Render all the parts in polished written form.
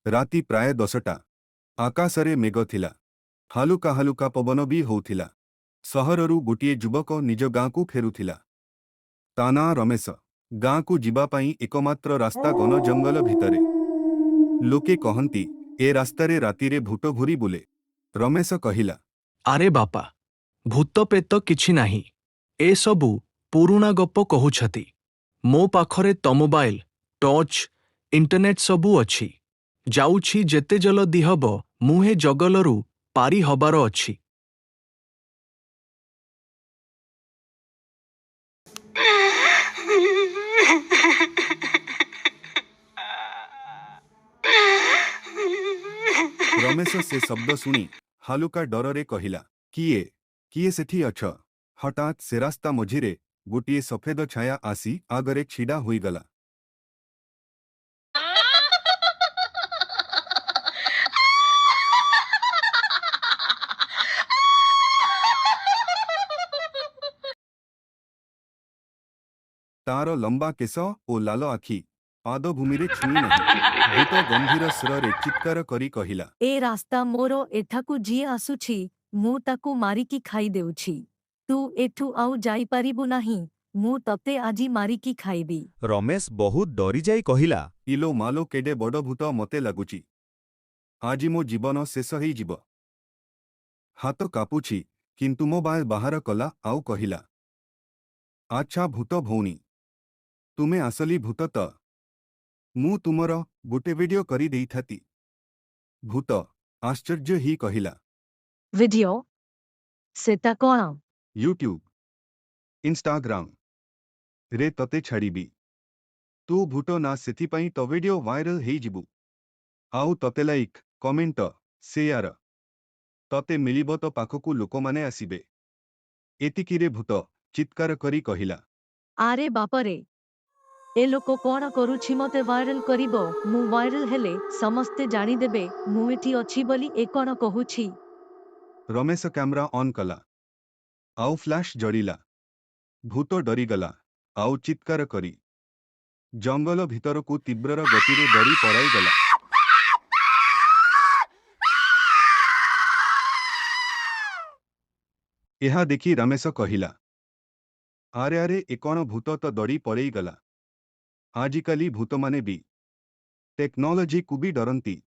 राति प्राय 10टा। आकाशरे मेघ थिला। हालुका हालुका पवन भी होउथिला। सहररू गोटिए युवक निज गाँकू फेरुथिला। ता नाँ रमेश। गाँकू जिबापाई एकमात्र रास्ता घन जंगल भितरे। लोके कहंती ए रास्तारे रातिरे भूत घूरी बुले। रमेश कहिला, आरे बापा, भूत पेत किछि नाही। ए सबु पुरुणा गप कहुछति। मो पाखरे तो मोबाइल, टॉर्च, इंटरनेट सबु अछि। जाउछि जेते जल्दी हब मुहे जगलरू पारी हबार अछि। रमेश से शब्द शुणी हालुका डररे कहिला, किए किए सेठी अछ। हठात से रास्ता मझिरे गोटिए सफेद छाया आसी आगरे छिड़ा होईगला। तार लंबा केश ओ लाल आखि पादभूमिरे छुई नहीं। भूत गंभीर स्वरे चित्कार करी कहिला, ए रास्ता मोरो एठाकू जी आसुछि मु ताकू मारिकी खाई देउछि। तू एठू आउ जाई पारिबु नाही। मु तते आजी मारिकी खाइबी। रमेश बहुत डरी जाई कहिला, इलो मालो केडे बड़ भूत मते लागुची। आजी मो जीवन शेष ही जीव। हाथ कापुछि किंतु मोबाइल बाहर कला आउ कहिला, आच्छा भूत भौणी, तुमे आसली भूत त। मु तुमर गोटे वीडियो करी देई थाती। भूत आश्चर्य ही कहिला, वीडियो सेता कोण? यूट्यूब इंस्टाग्राम रे तते छाड़ीबी। तू भूत ना सेथिपाई तो वीडियो वायरल हेई जिबु। आउ तते लाइक कमेंट शेयर तते मिलिबो तो पाखकू लोक माने आसीबे। एतिकिरे भूत चित्कार करी कहिला, आरे बापरे, ए लोको कोण करूछि मते वायरल करिबो। मु वायरल हेले समस्ते जानी देबे मु एठी अछि बोली ए कोण कहुछि। रमेश कैमरा ऑन कला। आउ फ्लैश जड़िला। भूत डरीगला आउ चित्कार करी जंगल भितरकू तीव्र गतिरे दौड़ी पड़ाई गला। यह देखी रमेश कहिला, आरे आरे ए कौन भूत तो दौड़ी पड़ई गला। आजिकाली भूत माने भी टेक्नोलॉजी को भी डरंती।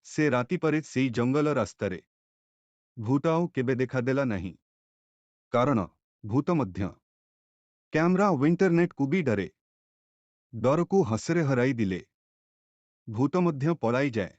से राति परे सेई जंगल रास्तारे भूत आउ केबे देखादेला नहीं। कारण भूत मध्य कैमरा और इंटरनेट को भी डरे। डर को हसरे हराई दिले भूत मध्य पड़ाई जाए।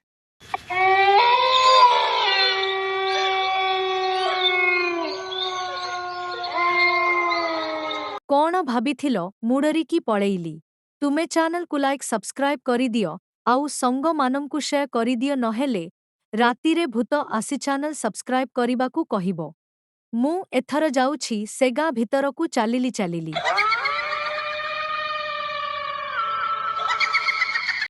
कोण भाबिथिलो मुडरिकी पळेइली। तुमे चैनल को लाइक सब्सक्राइब करी दियो आउ संग मानमकु शेयर करी दियो नहेले रातिरे भूत आसी चैनल सब्सक्राइब करिबाकू कहिबो। मु एथर जाउछि से गाँ भितरकू चालिली चालिली।